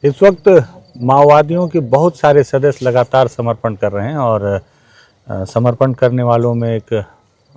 इस वक्त माओवादियों के बहुत सारे सदस्य लगातार समर्पण कर रहे हैं और समर्पण करने वालों में एक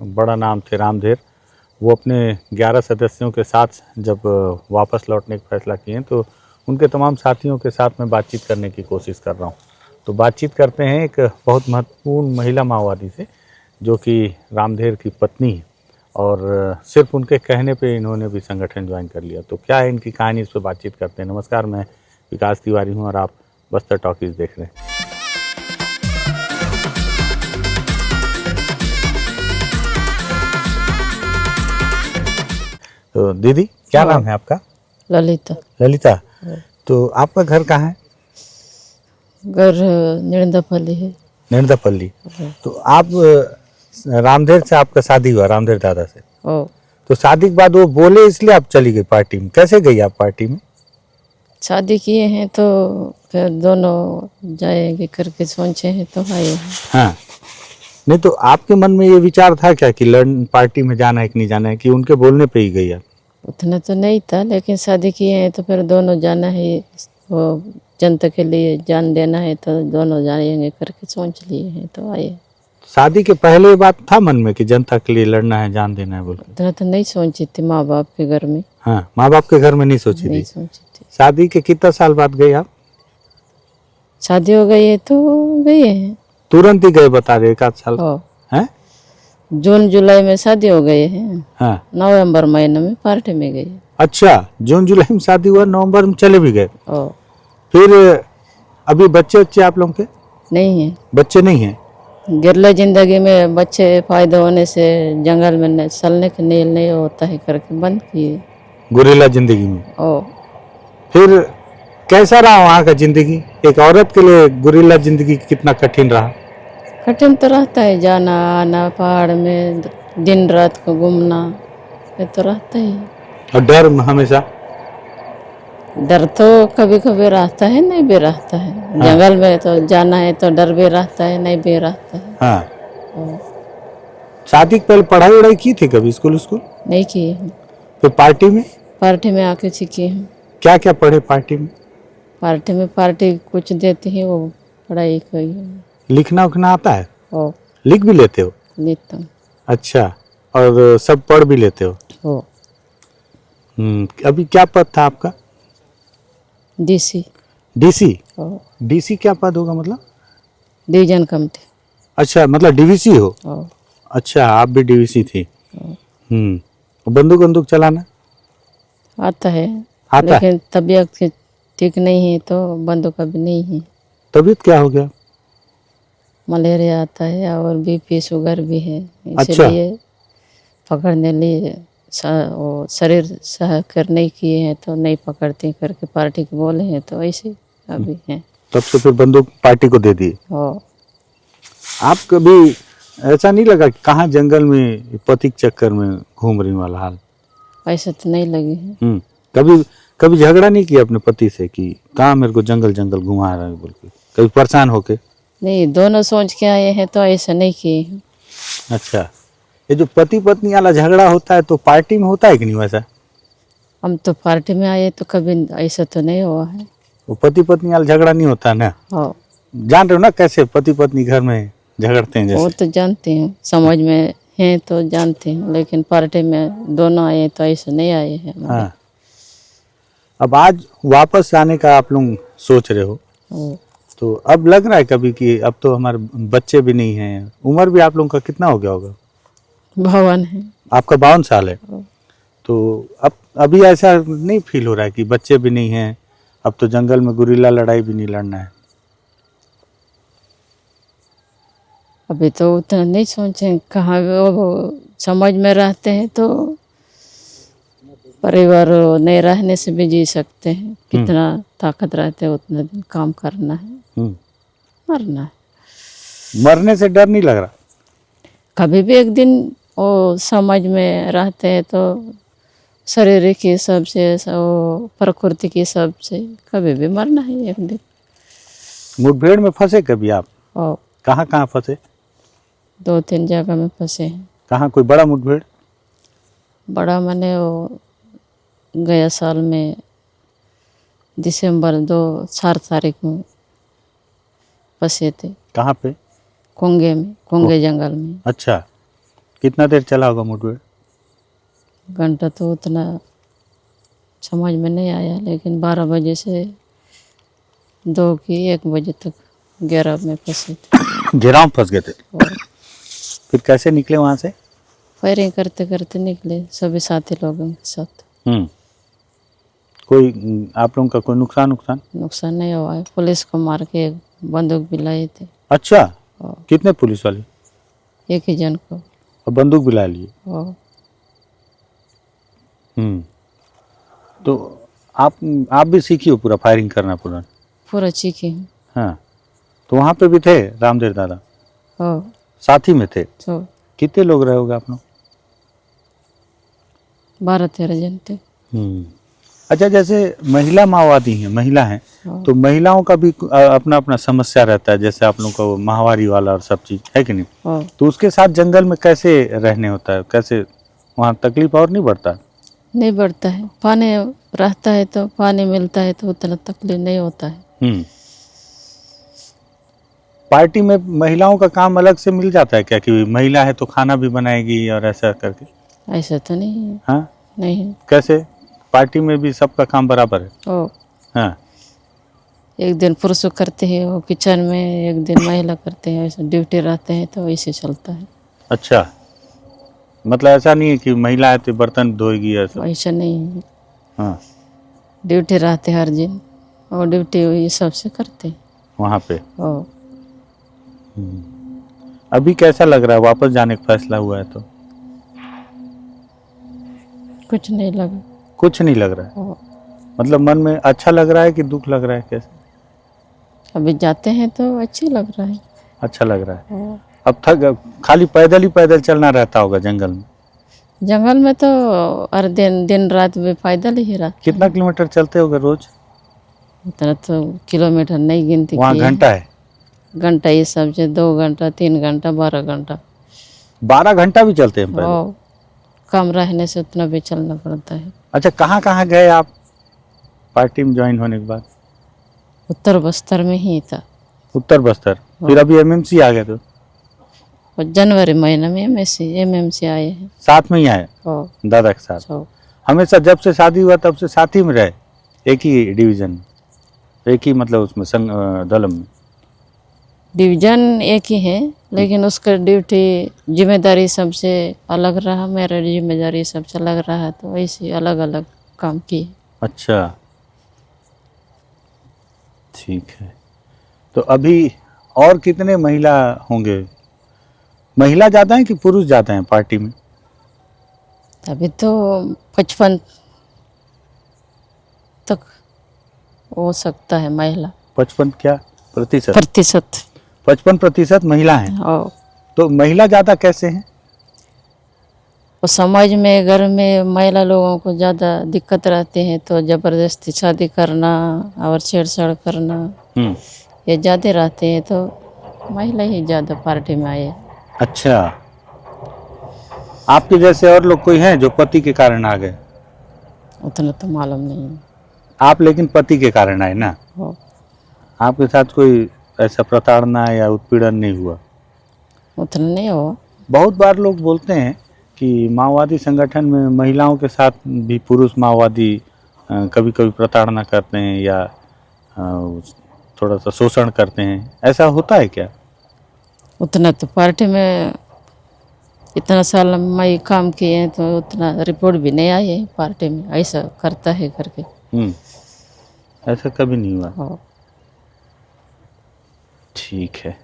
बड़ा नाम थे रामधेर। वो अपने 11 सदस्यों के साथ जब वापस लौटने का फैसला किए तो उनके तमाम साथियों के साथ मैं बातचीत करने की कोशिश कर रहा हूँ। तो बातचीत करते हैं एक बहुत महत्वपूर्ण महिला माओवादी से जो कि रामधेर की पत्नी है और सिर्फ उनके कहने पे इन्होंने भी संगठन ज्वाइन कर लिया। तो क्या है इनकी कहानी, इस पर बातचीत करते हैं। नमस्कार, मैं विकास तिवारी हूँ और आप बस्तर टॉकीज देख रहे हैं। तो दीदी क्या नाम है आपका? ललिता। ललिता। तो आपका घर कहाँ है? घर निरंदापल्ली है। निरंदापल्ली। तो आप रामधेर से आपका शादी हुआ, रामधेर दादा से? ओ तो शादी के बाद वो बोले इसलिए आप चली गई पार्टी में। कैसे गई आप पार्टी में? शादी किए हैं तो फिर दोनों जाएंगे करके सोचे हैं तो आए हैं। हाँ, नहीं तो आपके मन में ये विचार था क्या कि पार्टी में जाना है कि नहीं जाना है, कि उनके बोलने पे ही गई आप? उतना तो नहीं था, लेकिन शादी किए हैं तो फिर दोनों जाना है, वो जनता के लिए जान देना है तो दोनों जाएंगे करके सोच लिए हैं तो आए। शादी के पहले ये बात था मन में कि जनता के लिए लड़ना है, जान देना है बोल के? उतना तो नहीं सोची थी माँ बाप के घर में। हाँ, माँ बाप के घर में नहीं सोची नहीं थी। सोची थी। शादी के कितना साल बाद गए आप? शादी हो गई है तो गए हैं। तुरंत ही गए बता रहे? 1 आध साल है? जून जुलाई में शादी हो गए हैं। हाँ, नवंबर महीने में पार्टी में गए। अच्छा, जून जुलाई में शादी हुआ, नवंबर में चले भी गए। ओ फिर अभी बच्चे आप लोग के? नहीं है। बच्चे नहीं हैं? गिरला जिंदगी में बच्चे फायदा होने से जंगल में चलने के लिए नहीं होता है करके बंद किए। गुरिल्ला जिंदगी में? ओ फिर कैसा रहा वहाँ का जिंदगी? एक औरत के लिए गुरिल्ला जिंदगी कितना कठिन रहा? कठिन तो रहता है, जाना आना पहाड़ में दिन रात को घूमना, ये तो रहता ही। और डर हमेशा? डर तो कभी कभी रहता है, नहीं भी रहता है। हाँ। जंगल में तो जाना है तो डर भी रहता है, नहीं भी रहता है। हाँ। शादी के पहले पढ़ाई वढ़ाई की थी कभी? स्कूल नहीं किए हूँ। फिर पार्टी में? पार्टी में आके सीखी हूँ। क्या क्या पढ़े पार्टी में? पार्टी कुछ देती है वो पढ़ाई की। लिखना उखना आता है? ओ लिख भी लेते हो? लेता हूँ। अच्छा, और सब पढ़ भी लेते हो? ओ अभी क्या पद था आपका? डीसी। डीसी? ओ डीसी क्या पद होगा मतलब? Division committee. अच्छा, मतलब डीवीसी हो? ओ अच्छा, आप भी डीवीसी थी। बंदूक बंदूक चलाना आता है, आता है? लेकिन तबीयत ठीक नहीं है तो बंदूक अभी नहीं है। तबीयत क्या हो गया? मलेरिया आता है और बीपी शुगर भी है, अच्छा। इसलिए पकड़ने लिए वो शरीर सहकर नहीं किए हैं तो नहीं पकड़ते करके पार्टी के बोले हैं तो ऐसे अभी हैं। तब से फिर बंदूक पार्टी को दे दी? ओ आप कभी ऐसा नहीं लगा कि कहाँ जंगल में पति के चक्कर में घूम रही वाला हाल? ऐसा तो नहीं लगे हैं। कभी कभी झगड़ा नहीं किया अपने पति से कि कहाँ मेरे को जंगल जंगल घुमा रहा है बोल के? कभी परेशान होके? नहीं, दोनों सोच के आए हैं तो ऐसा नहीं किए हैं। अच्छा, ये जो पति पत्नी वाला झगड़ा होता है तो पार्टी में होता है कि नहीं वैसा? हम तो पार्टी में आए तो कभी ऐसा तो नहीं हुआ है। वो पति पत्नी वाला झगड़ा नहीं होता ना? हाँ, जान रहे हो ना कैसे पति पत्नी घर में झगड़ते हैं वो जैसे? तो जानते हैं, समझ में हैं तो जानते हैं, लेकिन पार्टी में दोनों आए तो ऐसा नहीं आए हैं हमारे। हाँ, अब आज वापस आने का आप लोग सोच रहे हो ओ, तो अब लग रहा है कभी कि अब तो हमारे बच्चे भी नहीं हैं? उम्र भी आप लोगों का कितना हो गया होगा? भवन है। आपका 52 साल है। तो अब अभी ऐसा नहीं फील हो रहा है कि बच्चे भी नहीं हैं, अब तो जंगल में गुरिल्ला लड़ाई भी नहीं लड़ना है? अभी तो उतना नहीं सोचे, कहाँ वो समझ में रहते हैं तो परिवार नहीं रहने से भी जी सकते हैं। कितना ताकत रहते है उतना दिन काम करना है, मरना है। मरने से डर नहीं लग रहा? कभी भी एक दिन वो समझ में रहते हैं तो शारीरिक हिसाब से वो प्रकृति के हिसाब से कभी भी मरना है एक दिन। मुठभेड़ में फंसे कभी आप? और कहाँ कहाँ फंसे? 2-3 जगह में फंसे हैं। कहाँ, कोई बड़ा मुठभेड़? बड़ा मैंने वो गया साल में दिसंबर 4 तारीख में बसे थे कहाँ पे? कोंगे में, कोंगे जंगल में। अच्छा, कितना देर चला होगा मुठभेड़? घंटा तो उतना समझ में नहीं आया, लेकिन 12 बजे से 2 की 1 बजे तक घेराव में फंसे थे। घेराव में फंस गए थे, और फिर कैसे निकले वहाँ से? फायरिंग करते करते निकले सभी साथी लोगों के साथ। कोई आप लोगों का कोई नुकसान? नुकसान नहीं हुआ है। पुलिस को मार के एक बंदूक भी लाए थे। अच्छा, और कितने पुलिस वाले? एक ही जन को। और बंदूक भी ला लिए? और तो आप भी सीखी हो पूरा फायरिंग करना पूरा? पूरा चीखी हूँ। हाँ, तो वहाँ पे भी थे रामदेव दादा? और साथ ही में थे? तो कितने लोग रहे होगे आप लोग? 12-13 जन थे। अच्छा, जैसे महिला माओवादी हैं, महिला हैं, तो महिलाओं का भी अपना अपना समस्या रहता है, जैसे आप लोगों का वो माहवारी वाला और सब चीज है कि नहीं? और तो उसके साथ जंगल में कैसे रहने होता है, कैसे वहाँ तकलीफ और नहीं बढ़ता? नहीं बढ़ता है। पानी रहता है तो पानी मिलता है तो उतना तकलीफ नहीं होता है। पार्टी में महिलाओं का काम अलग से मिल जाता है क्या, कि महिला है तो खाना भी बनाएगी और ऐसा करके? ऐसा तो नहीं है। हाँ, नहीं है। कैसे? पार्टी में भी सबका काम बराबर है? और हाँ, एक दिन पुरुष करते हैं वो किचन में, एक दिन महिला करते हैं, ऐसा ड्यूटी रहते हैं तो ऐसे चलता है। अच्छा, मतलब ऐसा नहीं है कि महिला है तो बर्तन धोएगी ऐसा? ऐसा नहीं है। हाँ, ड्यूटी रहते हर दिन और ड्यूटी ये सबसे करते हैं वहाँ पे। और अभी कैसा लग रहा है, वापस जाने का फैसला हुआ है तो? कुछ नहीं लगा। कुछ नहीं लग रहा है? और मतलब मन में अच्छा लग रहा है कि दुख लग रहा है, कैसे? अभी जाते हैं तो अच्छा लग रहा है। अच्छा लग रहा है। और अब खाली पैदल ही पैदल चलना रहता होगा जंगल में? जंगल में तो हर दिन रात भी पैदल ही रहते। कितना किलोमीटर चलते होगे रोज? उतना तो किलोमीटर नहीं गिनती वहाँ की। घंटा है? घंटा ये सब से 2 घंटा 3 घंटा 12 घंटा। 12 घंटा भी चलते हैं पैदल? और कम रहने से उतना भी चलना पड़ता है। अच्छा, कहाँ कहाँ गए आप पार्टी में ज्वाइन होने के बाद? उत्तर बस्तर में ही था। उत्तर बस्तर, फिर अभी एमएमसी आ गए तो? और जनवरी महीने में एमएमसी आए हैं। साथ में ही आए और दादा के साथ? सब हमेशा जब से शादी हुआ तब से साथ ही में रहे, एक ही डिवीजन में, एक ही मतलब उसमें दलम में? डिवीजन एक ही है, लेकिन उसका ड्यूटी जिम्मेदारी सबसे अलग रहा, मेरा जिम्मेदारी सबसे अलग रहा, तो ऐसे अलग अलग काम किए। अच्छा, ठीक है। तो अभी और कितने महिला होंगे? महिला ज़्यादा हैं कि पुरुष ज़्यादा हैं पार्टी में? अभी तो 55 तक हो सकता है महिला। 55 क्या प्रतिशत? 55% महिला हैं। और तो महिला ज़्यादा कैसे हैं? वो समाज में घर में महिला लोगों को ज़्यादा दिक्कत रहती है, तो ज़बरदस्ती शादी करना और छेड़छाड़ करना ये ज़्यादा रहते हैं, तो महिला ही ज़्यादा पार्टी में आए। अच्छा, आपके जैसे और लोग कोई हैं जो पति के कारण आ गए? उतना तो मालूम नहीं है। आप लेकिन पति के कारण आए ना? और आपके साथ कोई ऐसा प्रताड़ना या उत्पीड़न नहीं हुआ? उतना नहीं हो। बहुत बार लोग बोलते हैं कि माओवादी संगठन में महिलाओं के साथ भी पुरुष माओवादी कभी कभी प्रताड़ना करते हैं या थोड़ा सा शोषण करते हैं, ऐसा होता है क्या? उतना तो पार्टी में इतना साल मैं काम किए हैं तो उतना रिपोर्ट भी नहीं आई है पार्टी में ऐसा करता है करके। ऐसा कभी नहीं हुआ? और ठीक है,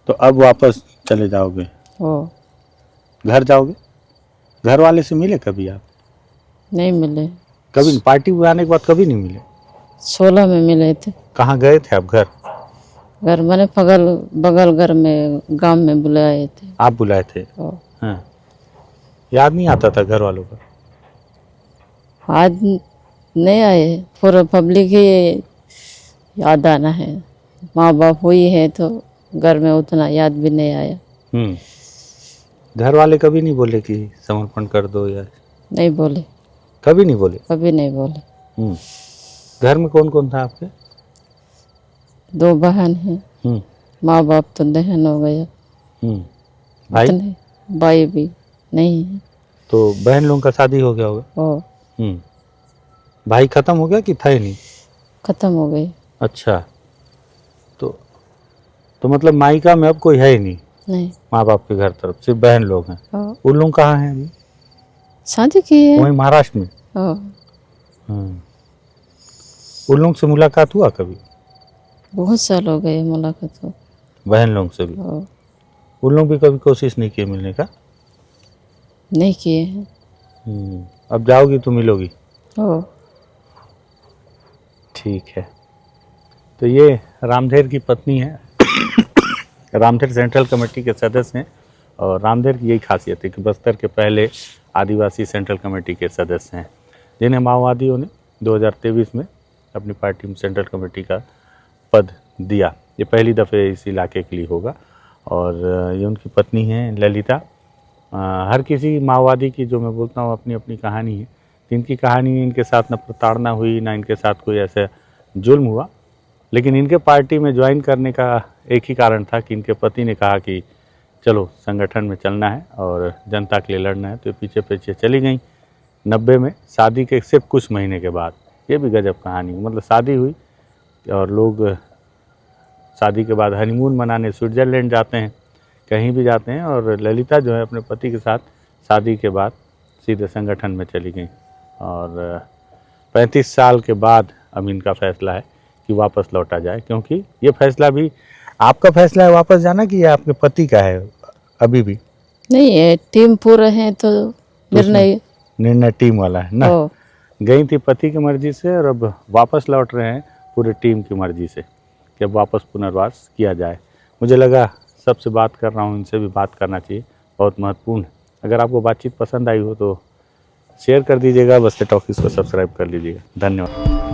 तो अब वापस चले जाओगे? वो घर जाओगे? घर वाले से मिले कभी आप? नहीं मिले। कभी नहीं? पार्टी में आने के बाद कभी नहीं मिले? 16 में मिले थे। कहाँ गए थे आप? घर मैंने बगल घर में गांव में बुलाए थे। आप बुलाए थे? और हाँ, याद नहीं आता था घर वालों का? आज नहीं आए, पूरा पब्लिक ही याद आना है। माँ बाप हुई है तो घर में उतना याद भी नहीं आया। घर वाले कभी नहीं बोले कि समर्पण कर दो या? नहीं बोले, कभी नहीं बोले? कभी नहीं बोले। घर में कौन कौन था आपके? 2 बहन हैं, हम्म माँ बाप तो देहांत हो गया। भाई? इतने भाई भी नहीं है। तो बहन लोगों का शादी हो गया होगा? ओ भाई खत्म हो गया कि था ही नहीं? खत्म हो गए। अच्छा, तो मतलब मायका में अब कोई है ही नहीं नहीं। माँ बाप के घर तरफ, सिर्फ बहन लोग हैं। ओ उन लोग कहाँ हैं अभी? शादी की है। वहीं महाराष्ट्र में? ओ उन लोग से मुलाकात हुआ कभी? बहुत साल हो गए मुलाकात हो। बहन लोग से भी? ओ उन लोग भी कभी कोशिश नहीं किए मिलने का? नहीं किए हैं। अब जाओगी तो मिलोगी? ओ ठीक है। तो ये रामधेर की पत्नी है। रामधेर सेंट्रल कमेटी के सदस्य हैं और रामधेर की यही खासियत है कि बस्तर के पहले आदिवासी सेंट्रल कमेटी के सदस्य हैं, जिन्हें माओवादियों ने 2023 में अपनी पार्टी में सेंट्रल कमेटी का पद दिया। ये पहली दफ़े इस इलाके के लिए होगा और ये उनकी पत्नी हैं ललिता। हर किसी माओवादी की, जो मैं बोलता हूँ, अपनी अपनी कहानी है। इनकी कहानी, इनके साथ न प्रताड़ना हुई, ना इनके साथ कोई ऐसा जुल्म हुआ, लेकिन इनके पार्टी में ज्वाइन करने का एक ही कारण था कि इनके पति ने कहा कि चलो संगठन में चलना है और जनता के लिए लड़ना है, तो पीछे पीछे चली गई। 90 में शादी के सिर्फ कुछ महीने के बाद, ये भी गजब कहानी, मतलब शादी हुई और लोग शादी के बाद हनीमून मनाने स्विट्ज़रलैंड जाते हैं, कहीं भी जाते हैं, और ललिता जो है अपने पति के साथ शादी के बाद सीधे संगठन में चली गई। और 35 साल के बाद अब इनका फैसला है कि वापस लौटा जाए, क्योंकि ये फैसला भी आपका फैसला है वापस जाना कि ये आपके पति का है अभी भी? नहीं है, टीम पूरे हैं तो निर्णय टीम वाला है ना। गई थी पति की मर्जी से और अब वापस लौट रहे हैं पूरे टीम की मर्जी से कि अब वापस पुनर्वास किया जाए। मुझे लगा सबसे बात कर रहा हूँ, इनसे भी बात करना चाहिए, बहुत महत्वपूर्ण है। अगर आपको बातचीत पसंद आई हो तो शेयर कर दीजिएगा, बस्तर टॉकीज़ को सब्सक्राइब कर लीजिएगा। धन्यवाद।